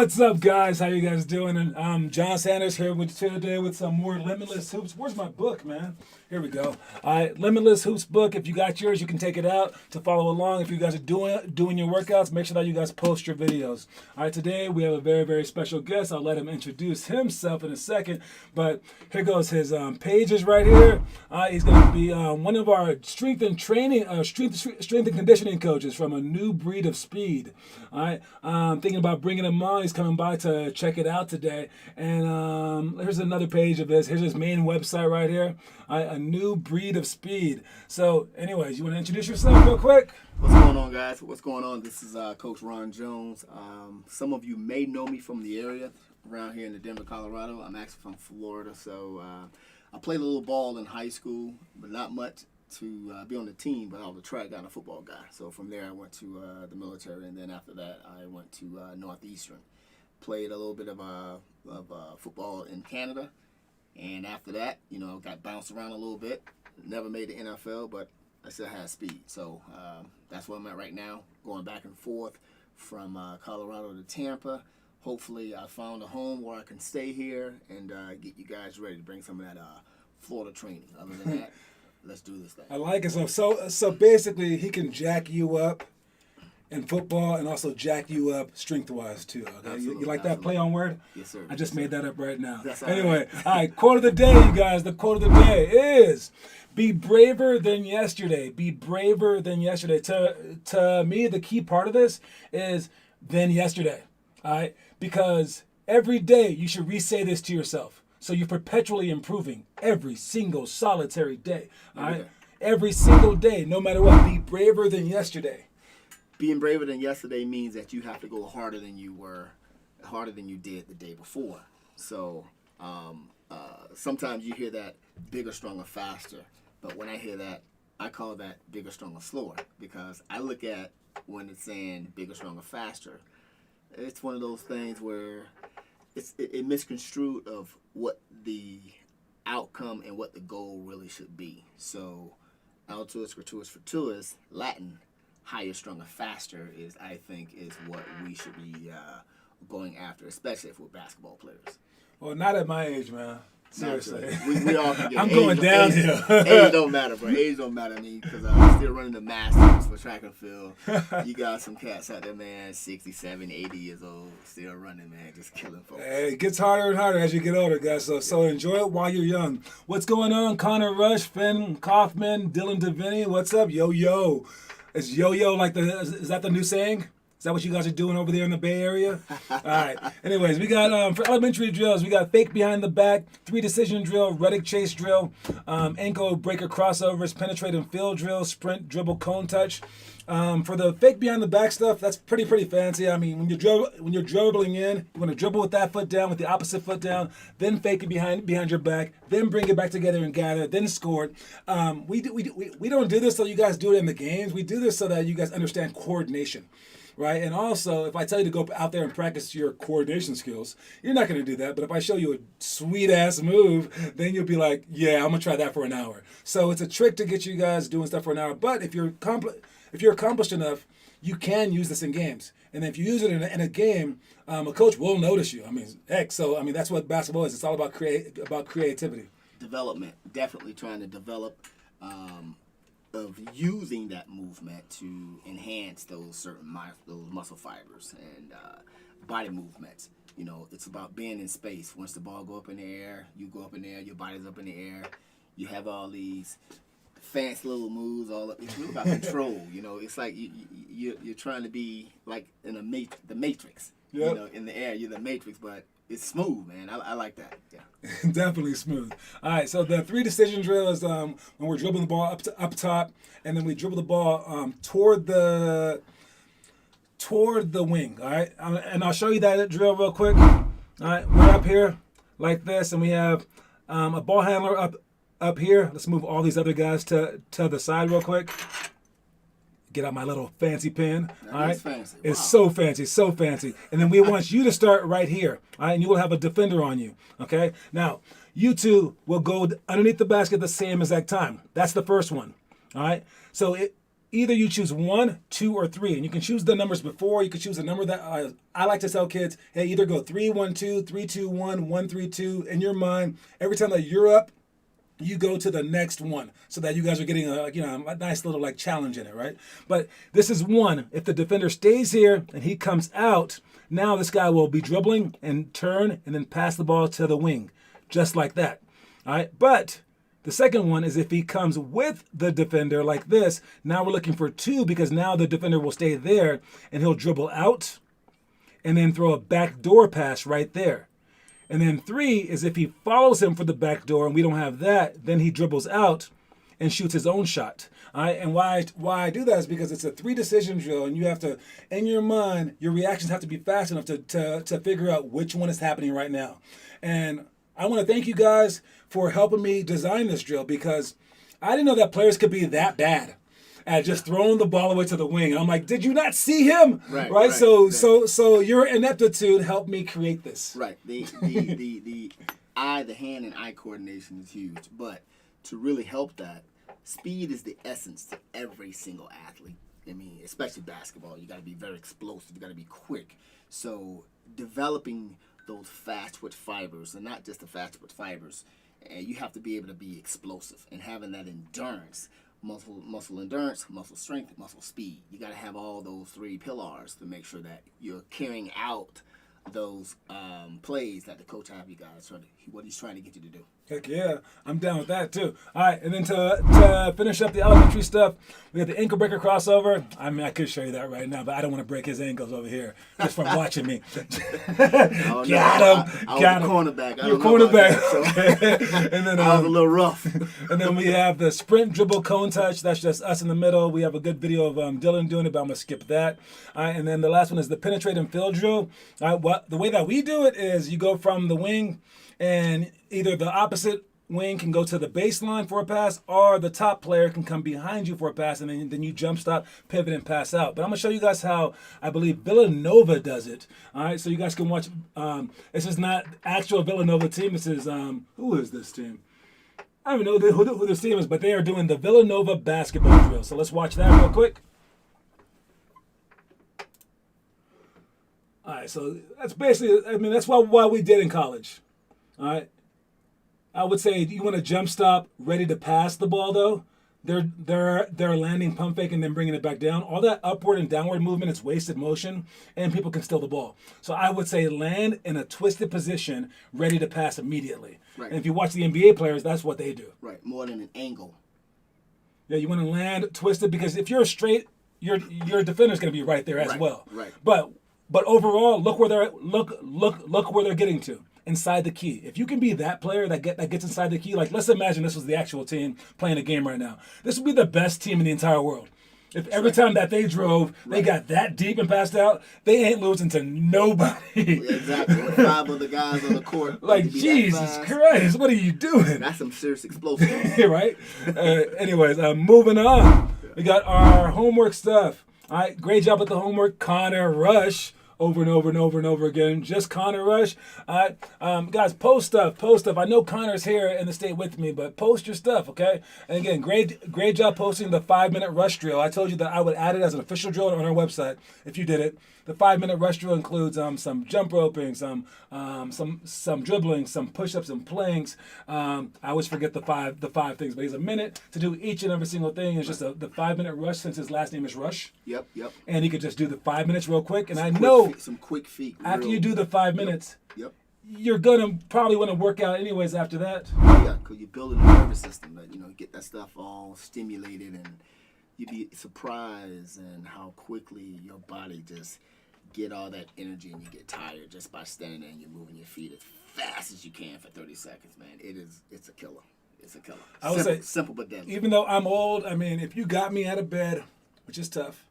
What's up, guys? How you guys doing? And John Sanders here with you today with some more Limitless Hoops. Where's my book, man? Here we go. All right, Limitless Hoops book. If you got yours, you can take it out to follow along. If you guys are doing your workouts, make sure that you guys post your videos. All right, today we have a very, very special guest. I'll let him introduce himself in a second. But here goes his pages right here. He's going to be one of our strength and conditioning coaches from a new breed of speed. All right, thinking about bringing him on. He's coming by to check it out today. And here's another page of this. Here's his main website right here. A new breed of speed. So, anyways, you want to introduce yourself real quick? What's going on, guys? What's going on? This is Coach Ron Jones. Some of you may know me from the area around here in the Denver, Colorado. I'm actually from Florida, so I played a little ball in high school, but not much to be on the team, but I was a track guy and a football guy. So from there, I went to the military, and then after that, I went to Northeastern. Played a little bit of football in Canada, and after that, got bounced around a little bit. Never made the NFL, but I still had speed. So that's where I'm at right now, going back and forth from Colorado to Tampa. Hopefully, I found a home where I can stay here and get you guys ready to bring some of that Florida training. Other than that, let's do this thing. I like it. So basically, he can jack you up in football and also jack you up strength-wise too. Okay? You like that play on word? Yes, sir. I just made that up right now. That's anyway, all right, quote of the day, you guys. The quote of the day is, be braver than yesterday. Be braver than yesterday. To me, the key part of this is than yesterday. All right? Because every day you should re-say this to yourself. So you're perpetually improving every single solitary day. All right? Yeah. Every single day, no matter what. Be braver than yesterday. Being braver than yesterday means that you have to go harder than you did the day before. So sometimes you hear that bigger, stronger, faster. But when I hear that, I call that bigger, stronger, slower, because I look at when it's saying bigger, stronger, faster, it's one of those things where it misconstrued of what the outcome and what the goal really should be. So altus, gratuitous, fortuitous, Latin, higher, stronger, faster I think is what we should be going after, especially if we're basketball players. Well, not at my age, man. Seriously. We all can get I'm going downhill. Age don't matter, bro. Age don't matter to me, because I'm still running the Masters for track and field. You got some cats out there, man, 67, 80 years old, still running, man, just killing folks. Hey, it gets harder and harder as you get older, guys. So enjoy it while you're young. What's going on? Connor Rush, Finn Kaufman, Dylan DeVinny. What's up? Yo. Is yo-yo like is that the new saying? Is that what you guys are doing over there in the Bay Area? All right. Anyways, we got, for elementary drills, we got fake behind the back, 3-decision drill, Reddick chase drill, ankle breaker crossovers, penetrate and fill drill, sprint, dribble, cone touch. For the fake behind the back stuff, that's pretty fancy. I mean, when you're dribbling in, you want to dribble with that foot down, with the opposite foot down, then fake it behind your back, then bring it back together and gather, then score it. We don't do this so you guys do it in the games. We do this so that you guys understand coordination. Right, and also, if I tell you to go out there and practice your coordination skills, you're not going to do that. But if I show you a sweet-ass move, then you'll be like, yeah, I'm going to try that for an hour. So it's a trick to get you guys doing stuff for an hour. But if you're accomplished enough, you can use this in games. And if you use it in a game, a coach will notice you. I mean, heck, so, that's what basketball is. It's all about creativity. Development. Definitely trying to develop of using that movement to enhance those certain those muscle fibers and body movements. It's about being in space. Once the ball go up in the air, you go up in the air, your body's up in the air. You have all these fancy little moves. It's really about control. It's like you're trying to be like in the Matrix. Yep. In the air, you're the Matrix, but it's smooth, man. I like that. Yeah. Definitely smooth. All right, so the 3-decision drill is when we're dribbling the ball up top, and then we dribble the ball toward the wing. All right, and I'll show you that drill real quick. All right, we're up here like this, and we have a ball handler up here. Let's move all these other guys to the side real quick. Get out my little fancy pen. All right, fancy. It's Wow. so fancy. And then we want you to start right here. All right, and you will have a defender on you. Okay. Now, you two will go underneath the basket the same exact time. That's the first one. All right. So either you choose 1, 2, or 3, and you can choose the numbers before. You can choose a number that I like to tell kids. Hey, either go 3, 1, 2, 3, 2, 1, 1, 3, 2. In your mind, every time that you're up, you go to the next one, so that you guys are getting a nice little like challenge in it, right? But this is 1. If the defender stays here and he comes out, now this guy will be dribbling and turn and then pass the ball to the wing, just like that. All right, but the second one is if he comes with the defender like this. Now we're looking for 2, because now the defender will stay there and he'll dribble out and then throw a backdoor pass right there. And then 3 is if he follows him for the back door and we don't have that, then he dribbles out and shoots his own shot. All right, and why I do that is because it's a 3 decision drill, and you have to, in your mind, your reactions have to be fast enough to figure out which one is happening right now. And I want to thank you guys for helping me design this drill, because I didn't know that players could be that bad at just throwing the ball away to the wing. And I'm like, did you not see him? Right. So your ineptitude helped me create this. Right. The hand and eye coordination is huge. But to really help that, speed is the essence to every single athlete. I mean, especially basketball. You got to be very explosive. You got to be quick. So developing those fast twitch fibers, and not just the fast twitch fibers, and you have to be able to be explosive and having that endurance. Muscle endurance, muscle strength, muscle speed. You got to have all those 3 pillars to make sure that you're carrying out those plays that the coach have you guys what he's trying to get you to do. Heck yeah, I'm down with that too. All right, and then to finish up the elementary stuff, we have the ankle breaker crossover. I mean, I could show you that right now, but I don't want to break his ankles over here just from watching me. Got him. Got him. Cornerback. You're cornerback. And then I was a little rough. And then we have the sprint dribble cone touch. That's just us in the middle. We have a good video of Dylan doing it, but I'm gonna skip that. All right, and then the last one is the penetrate and fill drill. All right, the way that we do it is you go from the wing, and either the opposite wing can go to the baseline for a pass, or the top player can come behind you for a pass, and then you jump stop, pivot, and pass out. But I'm going to show you guys how I believe Villanova does it. All right, so you guys can watch. This is not actual Villanova team. This is, who is this team? I don't even know who this team is, but they are doing the Villanova basketball drill. So let's watch that real quick. All right, so that's basically, I mean, that's what we did in college. All right. I would say you want to jump stop, ready to pass the ball though. They're landing pump fake and then bringing it back down. All that upward and downward movement is wasted motion, and people can steal the ball. So I would say land in a twisted position, ready to pass immediately. Right. And if you watch the NBA players, that's what they do. Right, more than an angle. Yeah, you want to land twisted, because if you're straight, your defender's going to be right there as well. Right. But overall, look where they're getting to. Inside the key. If you can be that player that gets inside the key, like let's imagine this was the actual team playing a game right now. This would be the best team in the entire world. If every time that they drove, they got that deep and passed out, they ain't losing to nobody. Exactly. With 5 other guys on the court. Like, Jesus Christ, what are you doing? That's some serious explosiveness. Right? Anyways, moving on. We got our homework stuff. All right, great job with the homework, Connor Rush. Over and over and over and over again. Just Connor Rush. Guys, post stuff. I know Connor's here in the state with me, but post your stuff, okay? And again, great job posting the 5-minute rush drill. I told you that I would add it as an official drill on our website if you did it. The 5-minute rush drill includes some jump roping, some dribbling, some push-ups and planks. I always forget the five things, but he's a minute to do each and every single thing. It's just the 5-minute rush, since his last name is Rush. Yep. And he could just do the 5 minutes real quick. And some quick feet. After you do the 5 minutes, Yep. You're gonna probably want to work out anyways after that. Yeah, because you're building a nervous system that get that stuff all stimulated, and you'd be surprised in how quickly your body just get all that energy, and you get tired just by standing there and you're moving your feet as fast as you can for 30 seconds, man. It's a killer. It's a killer. I would say simple but deadly. Even though I'm old, I mean, if you got me out of bed, which is tough,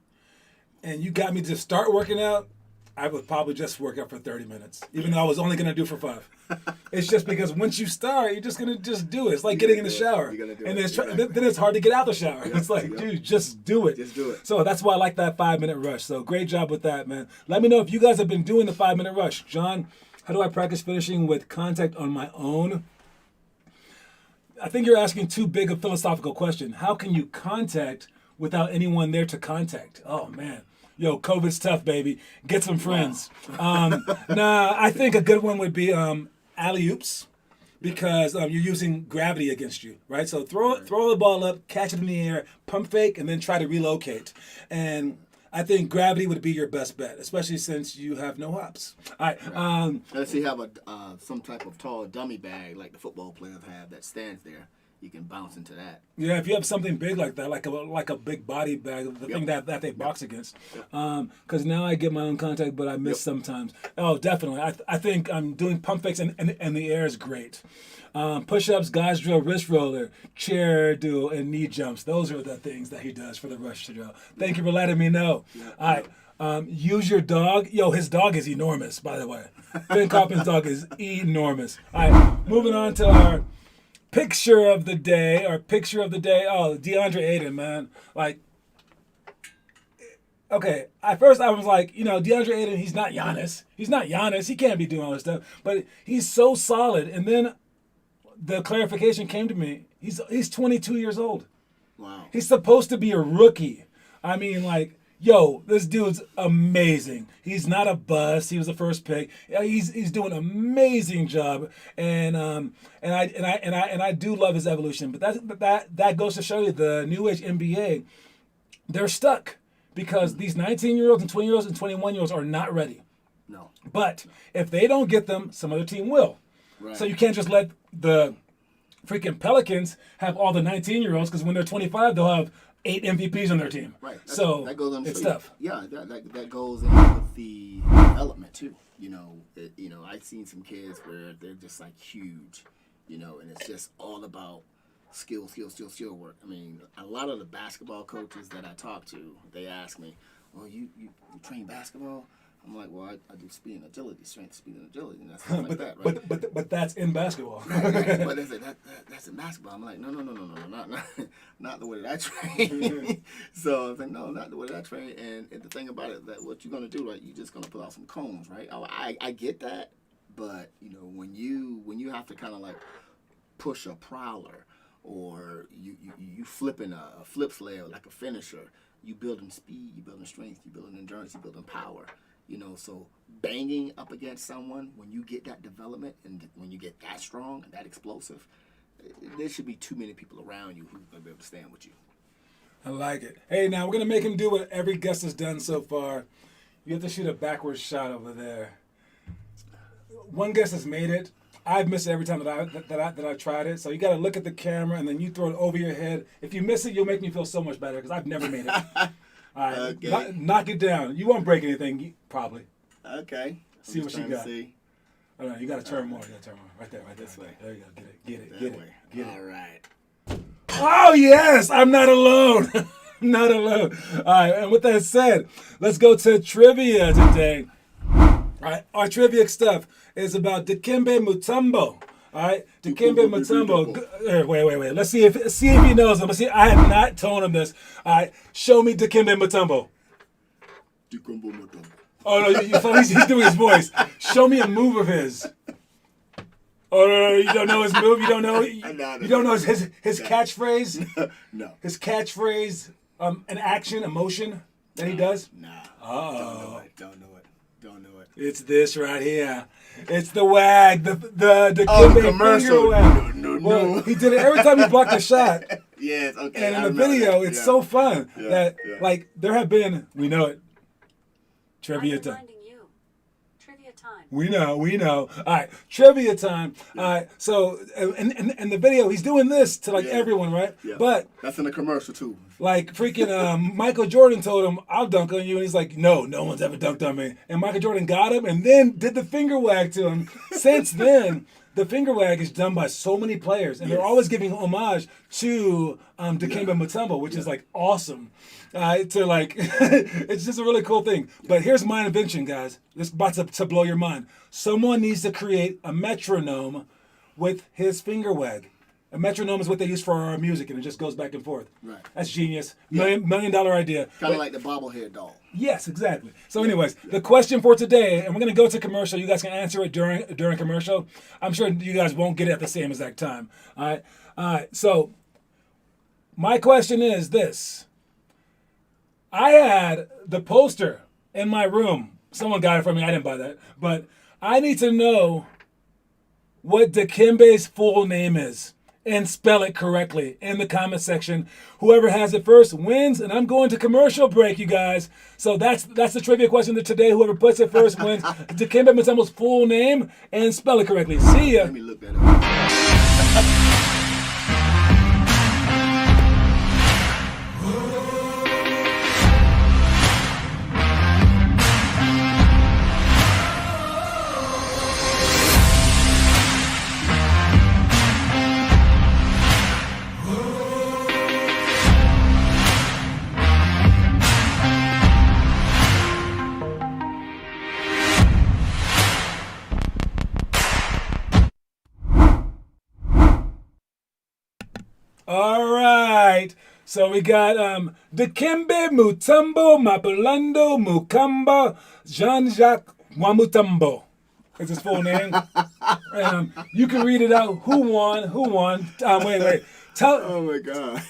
and you got me to start working out, I would probably just work out for 30 minutes, even though I was only going to do for 5. It's just because once you start, you're just going to just do it. It's like getting in the shower. And then it's hard to get out the shower. It's like, dude, just do it. Just do it. So that's why I like that 5-minute rush. So great job with that, man. Let me know if you guys have been doing the 5-minute rush. John, how do I practice finishing with contact on my own? I think you're asking too big a philosophical question. How can you contact without anyone there to contact. Oh man. Yo, COVID's tough, baby. Get some friends. I think a good one would be alley oops, because you're using gravity against you, right? So throw the ball up, catch it in the air, pump fake, and then try to relocate. And I think gravity would be your best bet, especially since you have no hops. All right. Unless you have some type of tall dummy bag like the football players have that stands there, you can bounce into that. Yeah, if you have something big like that, like a big body bag, the thing that they box against. Because now I get my own contact, but I miss sometimes. Oh, definitely. I think doing pump fakes in the air is great. Push-ups, guys drill, wrist roller, chair do, and knee jumps. Those are the things that he does for the rush drill. Thank you for letting me know. All right. Use your dog. Yo, his dog is enormous, by the way. Ben Kaufman's dog is enormous. All right, moving on to our picture of the day. Oh, DeAndre Ayton, man. Like, okay, at first I was like, DeAndre Ayton, he's not Giannis. He can't be doing all this stuff. But he's so solid. And then the clarification came to me. He's 22 years old. Wow. He's supposed to be a rookie. I mean, like, yo, this dude's amazing. He's not a bust. He was the first pick. He's doing an amazing job, and I do love his evolution. But that goes to show you the new age NBA, they're stuck because these 19-year-olds and 20-year-olds and 21-year-olds are not ready. No. But if they don't get them, some other team will. Right. So you can't just let the freaking Pelicans have all the 19-year-olds, because when they're 25, they'll have 8 MVPs on their team. Right. So that goes on it's tough. Yeah, that goes in with the development too. I've seen some kids where they're just like huge, and it's just all about skill work. I mean, a lot of the basketball coaches that I talk to, they ask me, "Well, you train basketball?" I'm like, well, I do speed and agility, strength, speed and agility, and that's stuff like that, right? But that's in basketball. Right. But they say that's in basketball. I'm like, no, not the way that I train. So I'm like, no, not the way that I train. And the thing about it, that what you're gonna do, right? You're just gonna pull out some cones, right? I get that, but when you have to kind of like push a prowler, or you flipping a flip slab like a finisher, you building speed, you building strength, you building endurance, you building power. So banging up against someone, when you get that development and when you get that strong and that explosive, there should be too many people around you who are going to be able to stand with you. I like it. Hey, now we're going to make him do what every guest has done so far. You have to shoot a backwards shot over there. One guest has made it. I've missed it every time that I've tried it. So you got to look at the camera and then you throw it over your head. If you miss it, you'll make me feel so much better because I've never made it. All right, okay. Knock it down. You won't break anything, probably. Okay. See what you got. Oh, no, you got to turn more. You got to turn more. Right there. This way. There you go. Get it. All right. Oh, yes. I'm not alone. Not alone. All right. And with that said, let's go to trivia today. All right. Our trivia stuff is about Dikembe Mutombo. All right, Dikembe Mutombo. Wait. Let's see if he knows him. Let's see. I have not told him this. All right, show me Dikembe Mutombo. Dikembe Mutombo. Oh no, he's doing his voice. Show me a move of his. Oh no, you don't know his move. You don't know. You don't know his catchphrase. No. His catchphrase, an action, a motion that he does. Nah. Oh. Don't know it. It's this right here. It's the wag, the Dikembe commercial. finger wag. No. He did it every time he blocked a shot. Yes, okay. And in the video, it's so fun that like there have been, we know it, trivia time. Trivia time. We know. All right, trivia time. All right, so in the video, he's doing this to like everyone, right? Yeah. But that's in the commercial too. like freaking Michael Jordan told him, "I'll dunk on you," and he's like, "No one's ever dunked on me." And Michael Jordan got him, and then did the finger wag to him. Since then, the finger wag is done by so many players, and they're always giving homage to Dikembe Mutombo, which is like awesome. To like, it's just a really cool thing. But here's my invention, guys. This is about to blow your mind. Someone needs to create a metronome with his finger wag. A metronome is what they use for our music, and it just goes back and forth. Right. That's genius. $1 million idea. Kind of like the bobblehead doll. Yes, exactly. So anyways, the question for today, and we're going to go to commercial. You guys can answer it during commercial. I'm sure you guys won't get it at the same exact time. All right. So my question is this. I had the poster in my room. Someone got it from me. I didn't buy that. But I need to know what Dikembe's full name is and spell it correctly in the comment section. Whoever has it first wins, and I'm going to commercial break, you guys. So that's the trivia question of today. Whoever puts it first wins. Dikembe Mutombo's full name and spell it correctly. See ya. Let me look that up. All right. So we got Dikembe Mutombo Mapulando Mukamba Jean-Jacques Wamutombo. Is his full name. You can read it out. Who won? Wait. Oh my God.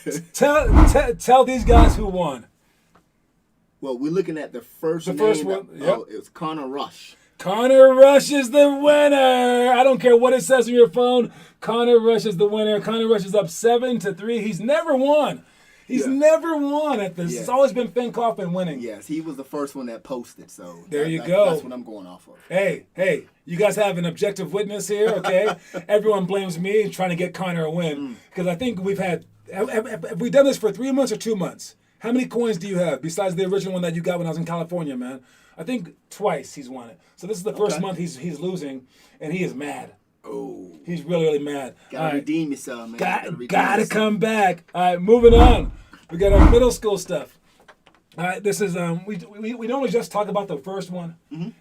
Tell these guys who won. Well, we're looking at the first name. First one. Yep. Oh, it was Connor Rush. Connor Rush is the winner. I don't care what it says on your phone. Connor Rush is the winner. Connor Rush is up 7-3. He's never won. He's never won at this. Yeah. It's always been Finn Kaufman winning. Yes, he was the first one that posted. So there you go. That's what I'm going off of. Hey, you guys have an objective witness here, okay? Everyone blames me trying to get Connor a win because I think we've had. Have we done this for 3 months or 2 months? How many coins do you have besides the original one that you got when I was in California, man? I think twice he's won it. So this is the first month he's losing, and he is mad. Oh. He's really mad. Gotta redeem yourself, man. Gotta come back. All right, moving on. We got our middle school stuff. All right, this is we normally just talk about the first one,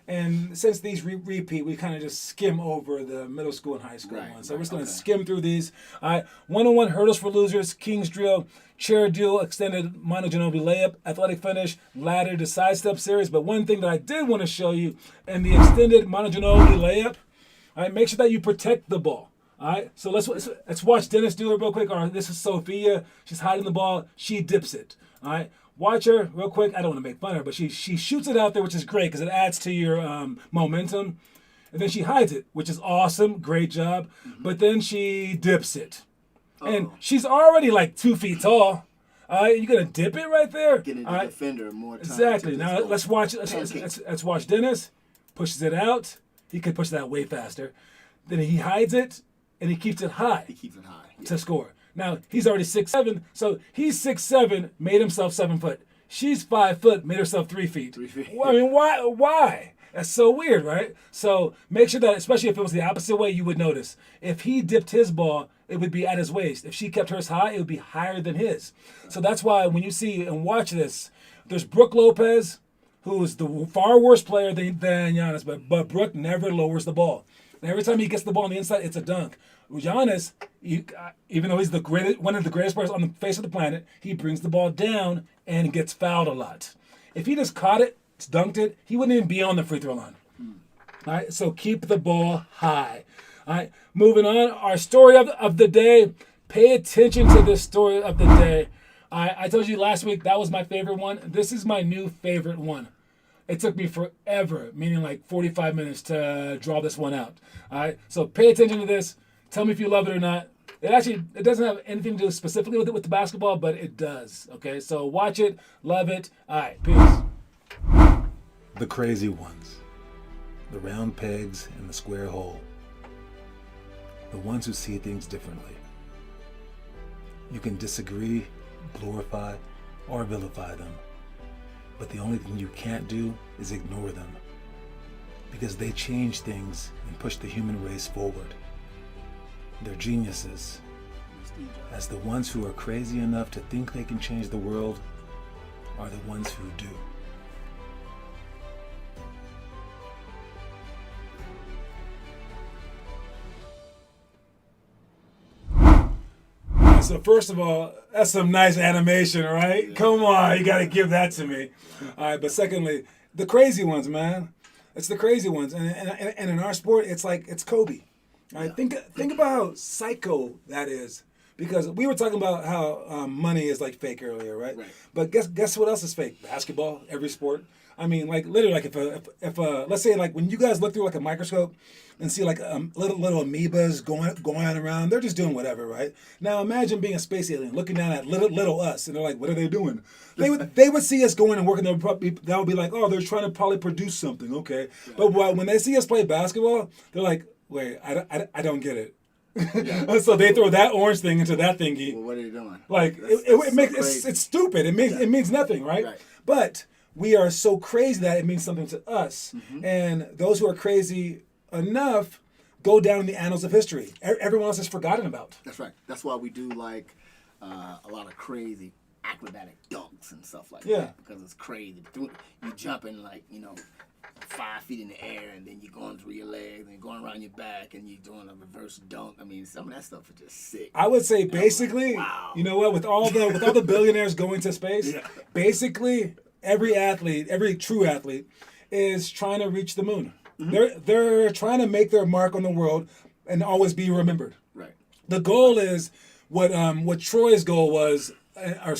and since these repeat, we kind of just skim over the middle school and high school ones. So we're just gonna skim through these. All right, 101 hurdles for losers, King's drill, chair duel, extended monogenobi layup, athletic finish, ladder to side step series. But one thing that I did want to show you in the extended monogenobi layup, all right, make sure that you protect the ball. All right, so let's watch Dennis do it real quick. All right, this is Sophia. She's hiding the ball. She dips it. All right. Watch her real quick. I don't want to make fun of her, but she shoots it out there, which is great because it adds to your momentum. And then she hides it, which is awesome. Great job. But then she dips it. And she's already like 2 feet tall. You're going to dip it right there? Getting the defender more time. Exactly. Now let's watch Dennis. Pushes it out. He could push that way faster. Then he hides it, and he keeps it high. To score. Now, he's already 6'7", so he's 6'7", made himself 7 foot. She's 5 foot, made herself 3 feet. 3 feet. Well, I mean, why? That's so weird, right? So make sure that, especially if it was the opposite way, you would notice. If he dipped his ball, it would be at his waist. If she kept hers high, it would be higher than his. So that's why when you see and watch this, there's Brooke Lopez, who's the far worse player than Giannis, but Brooke never lowers the ball. And every time he gets the ball on the inside, it's a dunk. Giannis, even though he's one of the greatest players on the face of the planet, he brings the ball down and gets fouled a lot. If he just caught it, dunked it, he wouldn't even be on the free throw line. All right, so keep the ball high. All right, moving on. Our story of the day. Pay attention to this story of the day. I told you last week that was my favorite one. This is my new favorite one. It took me forever, meaning like 45 minutes to draw this one out. All right, so pay attention to this. Tell me if you love it or not. It doesn't have anything to do specifically with the basketball, but it does. Okay, so watch it, love it. All right, peace. The crazy ones, the round pegs in the square hole, the ones who see things differently. You can disagree, glorify, or vilify them, but the only thing you can't do is ignore them, because they change things and push the human race forward. They're geniuses, as the ones who are crazy enough to think they can change the world are the ones who do. So first of all, that's some nice animation, right? Yeah. Come on, you got to give that to me. All right, but secondly, the crazy ones, man. It's the crazy ones, and in our sport, it's like it's Kobe. All right, think about how psycho that is Because we were talking about how money is like fake earlier, right? Right. But guess what else is fake? Basketball, every sport. I mean, like literally, like if let's say like when you guys look through like a microscope and see like little amoebas going around, they're just doing whatever, right? Now imagine being a space alien looking down at little us, and they're like, what are they doing? They would see us going and working. That would be like, oh, they're trying to probably produce something, okay? Yeah. But when they see us play basketball, they're like, wait, I don't get it. Yeah. So they throw that orange thing into that thingy. Well, what are you doing? Like it makes it's stupid. It means nothing, right? But we are so crazy that it means something to us. Mm-hmm. And those who are crazy enough go down in the annals of history. Everyone else is forgotten about. That's right. That's why we do like a lot of crazy acrobatic dunks and stuff like that. Because it's crazy. You jumping like, 5 feet in the air, and then you're going through your legs, and you're going around your back, and you're doing a reverse dunk. I mean, some of that stuff is just sick. I would say basically, wow. You know what? With all the billionaires going to space, basically every true athlete is trying to reach the moon. Mm-hmm. They're trying to make their mark on the world and always be remembered. Right. The goal is what Troy's goal was. What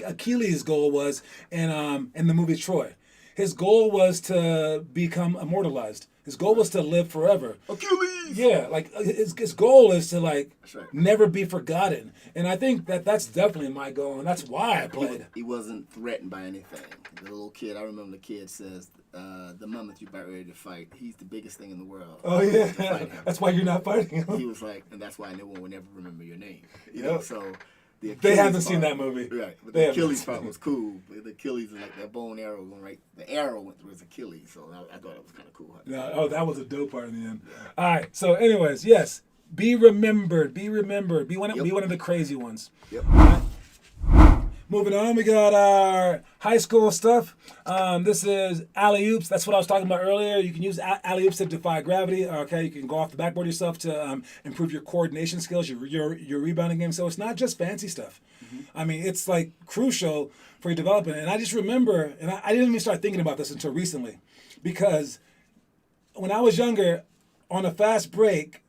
Achilles' goal was in the movie Troy. His goal was to become immortalized. His goal was to live forever. Achilles! Yeah, like his goal is to never be forgotten. And I think that's definitely my goal, and that's why I played. He wasn't threatened by anything. The little kid, I remember the kid says, the moment you're about ready to fight, he's the biggest thing in the world. Oh, yeah. That's why you're not fighting him. He was like, and that's why no one would ever remember your name. You know, so... They haven't seen that movie. Right. But the Achilles part was cool. The Achilles, like that bow and arrow going right. The arrow went through his Achilles, so I thought it was kind of cool. No, that was a dope part in the end. Yeah. All right. So, anyways, yes, be remembered. Be remembered. Be one of the crazy ones. Yep. Right. Moving on, we got our high school stuff. This is alley-oops. That's what I was talking about earlier. You can use alley-oops to defy gravity. Okay, you can go off the backboard yourself to improve your coordination skills, your rebounding game. So it's not just fancy stuff. Mm-hmm. I mean, it's like crucial for your development. And I just remember, and I didn't even start thinking about this until recently, because when I was younger, on a fast break,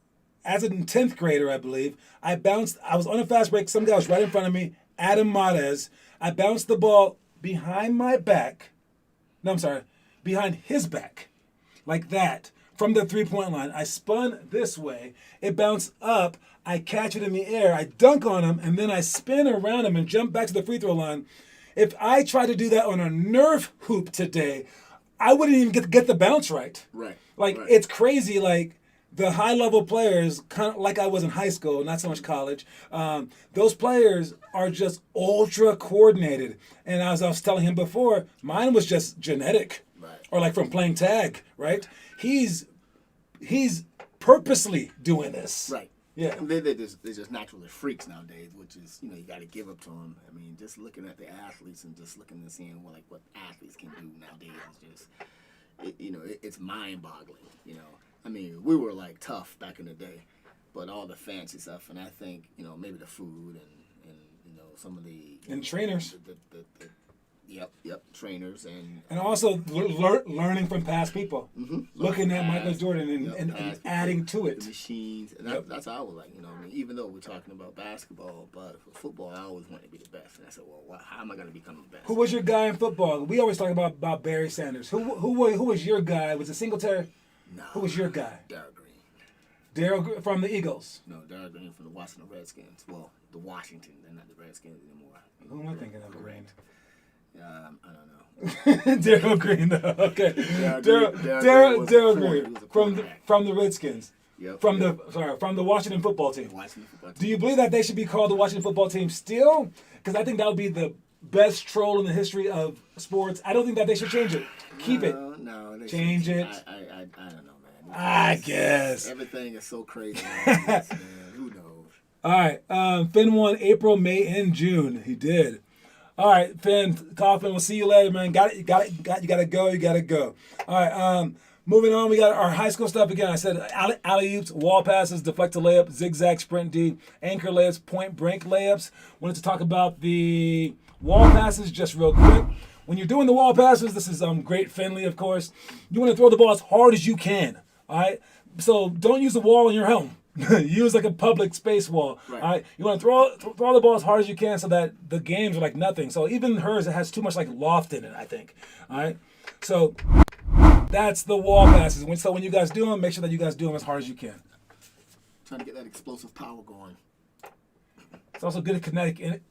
as a 10th grader, I believe, I was on a fast break. Some guy was right in front of me. Adam Marez, I bounced the ball behind his back, like that, from the three-point line. I spun this way, it bounced up, I catch it in the air, I dunk on him, and then I spin around him and jump back to the free throw line. If I tried to do that on a Nerf hoop today, I wouldn't even get the bounce right. Right. It's crazy, the high-level players, kind of like I was in high school, not so much college, those players are just ultra-coordinated. And as I was telling him before, mine was just genetic. Right. Or from playing tag, right? He's purposely doing this. Right. Yeah. And they're just naturally freaks nowadays, which is, you got to give up to them. I mean, just looking at the athletes and just looking and seeing what athletes can do nowadays is just, it's mind-boggling, I mean, we were tough back in the day, but all the fancy stuff, and I think maybe the food and some of the and trainers. Yep, trainers and also learning from past people, looking at Michael Jordan and adding to it. The machines, and that's how I was even though we're talking about basketball, but for football, I always wanted to be the best, and I said, well, how am I going to become the best? Who was your guy in football? We always talk about Barry Sanders. Who was your guy? Was it Singletary? No. Who was your guy? Darryl Green. Darryl from the Eagles? No, Darryl Green from the Washington Redskins. Well, the Washington. They're not the Redskins anymore. Who am I thinking of? Green? I don't know. Darryl Green, though. Okay. Darryl Green from the Redskins. Yep. From the Washington football team. Do you believe that they should be called the Washington football team still? Because I think that would be the best troll in the history of sports. I don't think that they should change it. Keep it. No. Change it. I don't know, man. I guess. Everything is so crazy nowadays, man. Who knows? All right. Finn won April, May, and June. He did. All right, Finn Kaufman. We'll see you later, man. You gotta go. All right. Moving on, we got our high school stuff again. I said alley-oops, wall passes, deflected layup, zigzag sprint D, anchor layups, point break layups. Wanted to talk about the wall passes just real quick. When you're doing the wall passes, this is great Finley, of course. You want to throw the ball as hard as you can. All right. So don't use the wall in your helm. use like a public space wall. Right. All right, you want to throw the ball as hard as you can so that the games are like nothing. So even hers, it has too much like loft in it, I think. All right, so that's the wall passes. So when you guys do them, make sure that you guys do them as hard as you can. Trying to get that explosive power going. It's also good at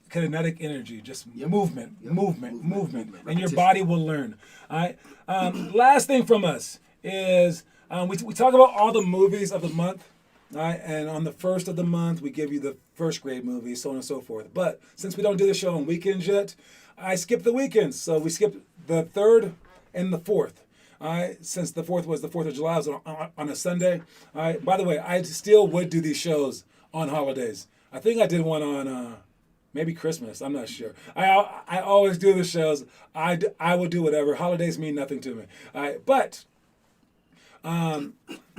kinetic energy, just Yep. movement, Yep. movement, Movement. and your Repetition. body will learn. All right. Last thing from us is we talk about all the movies of the month. All right, and on the first of the month, we give you the first grade movies, so on and so forth. But since we don't do the show on weekends yet, I skipped the weekends. So we skipped the 3rd and the 4th. All right, since the 4th was the 4th of July, it was on a Sunday. All right, by the way, I still would do these shows on holidays. I think I did one on maybe Christmas. I'm not sure. I always do the shows. I will do whatever. Holidays mean nothing to me. All right, but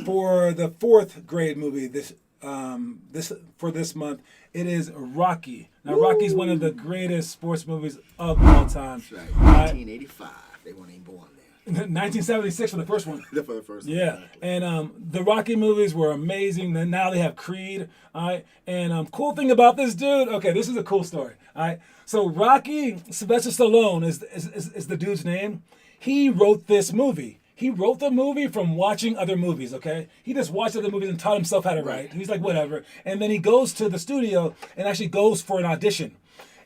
for the 4th grade movie this month, it is Rocky. Now, Rocky's one of the greatest sports movies of all time. That's right. 1985. They weren't even born there. 1976 for the first one. For the first one. Yeah, Exactly. and the Rocky movies were amazing. Then now they have Creed. All right, and cool thing about this dude. Okay, this is a cool story. All right, so Rocky Sylvester Stallone is the dude's name. He wrote this movie. He wrote the movie from watching other movies, okay? He just watched other movies and taught himself how to write. He's like, whatever. And then he goes to the studio and actually goes for an audition.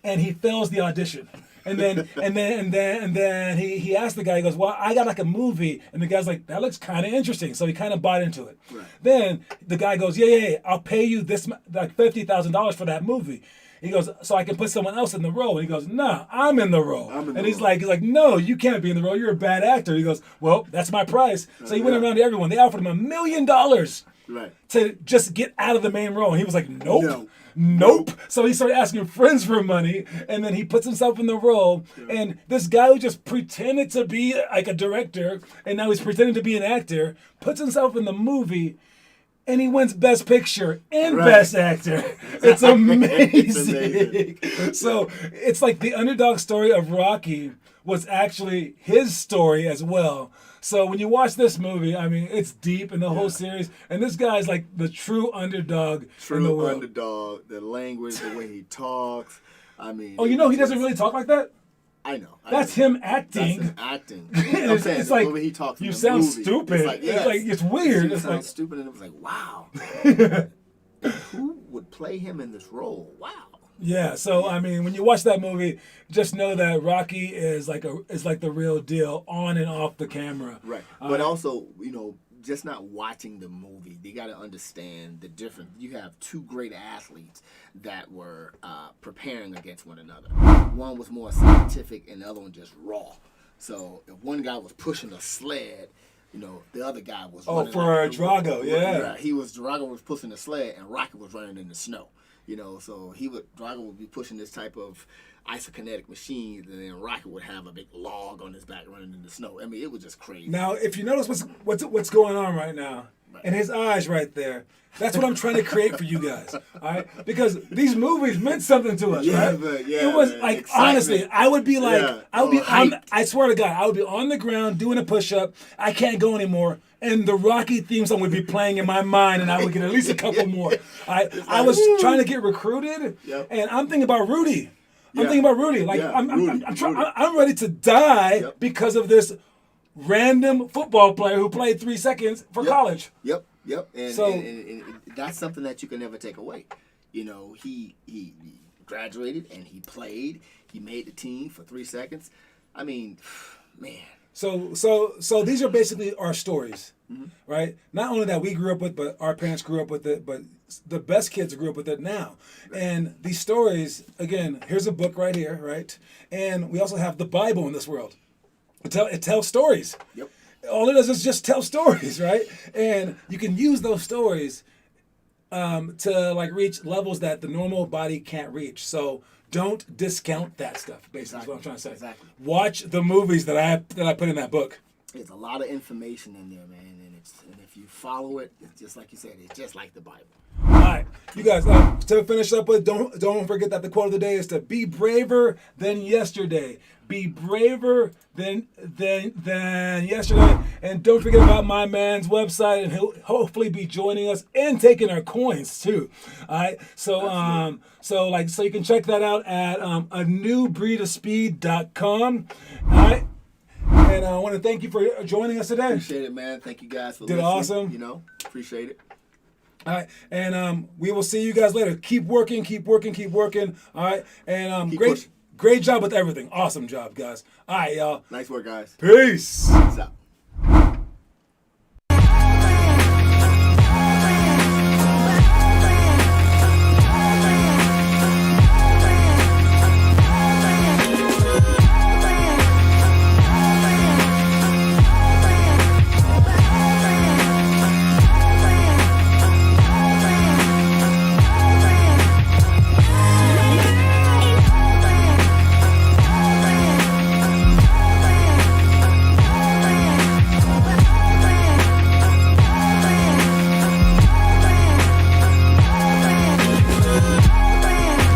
And he fails the audition. And then he asked the guy, he goes, well, I got like a movie. And the guy's like, that looks kind of interesting. So he kind of bought into it. Right. Then the guy goes, yeah, I'll pay you this, like $50,000 for that movie. He goes, so I can put someone else in the role. And he goes, nah, I'm in the role. And he's like, no, you can't be in the role. You're a bad actor. He goes, well, that's my price. So he went around to everyone. They offered him $1 million Right. to just get out of the main role. And he was like, nope. So he started asking friends for money, and then he puts himself in the role. And this guy who just pretended to be like a director, and now he's pretending to be an actor, puts himself in the movie, and he wins Best Picture and Best Actor. It's amazing. So it's like the underdog story of Rocky was actually his story as well. So when you watch this movie, I mean, it's deep in the whole series, and this guy's like the true underdog in the world. Underdog, the language, the way he talks. I mean. Oh, you know he doesn't really talk like that? I know. That's him acting. That's him acting. I'm saying, it's the like, way he talks in you the sound movie, stupid. It's like, yes. It's weird. He It's sounds like, stupid, and it was like, wow. Who would play him in this role? Wow. yeah, so I mean, when you watch that movie, just know that Rocky is like the real deal on and off the camera. Right. But also, just not watching the movie, they got to understand the difference. You have two great athletes that were preparing against one another. One was more scientific, and the other one just raw. So if one guy was pushing a sled, the other guy was running for like, Drago, yeah. Drago was pushing the sled, and Rocky was running in the snow. So Drago would be pushing this type of isokinetic machines, and then Rocky would have a big log on his back running in the snow. I mean, it was just crazy. Now, if you notice what's going on right now, and his eyes right there, that's what I'm trying to create for you guys, all right? Because these movies meant something to us, right? It was like, excitement. Honestly, I would be like, I swear to God, I would be on the ground doing a push-up. I can't go anymore. And the Rocky theme song would be playing in my mind, and I would get at least a couple more. I was trying to get recruited, and I'm thinking about Rudy. I'm thinking about Rudy. Like I'm ready to die because of this random football player who played 3 seconds for college. Yep. And that's something that you can never take away. He graduated and he played. He made the team for 3 seconds. I mean, man. So these are basically our stories, right? Not only that we grew up with, but our parents grew up with it, but the best kids grew up with it now. And these stories, again, here's a book right here, right? And we also have the Bible in this world. It tells stories. Yep. All it does is just tell stories, right? And you can use those stories to like reach levels that the normal body can't reach. So don't discount that stuff, basically, is what I'm trying to say. Exactly. Watch the movies that I put in that book. There's a lot of information in there, man, and if you follow it, it's just like you said, it's just like the Bible. All right. You guys, to finish up with, don't forget that the quote of the day is to be braver than yesterday. Be braver than yesterday. And don't forget about my man's website, and he'll hopefully be joining us and taking our coins too. All right. So so you can check that out at anewbreedofspeed.com. All right. And I want to thank you for joining us today. Appreciate it, man. Thank you guys for Did listening. awesome. You know, appreciate it. All right, and we will see you guys later. Keep working. All right, and Keep great pushing. great job with everything. Awesome job, guys. All right, y'all. Nice work, guys. Peace.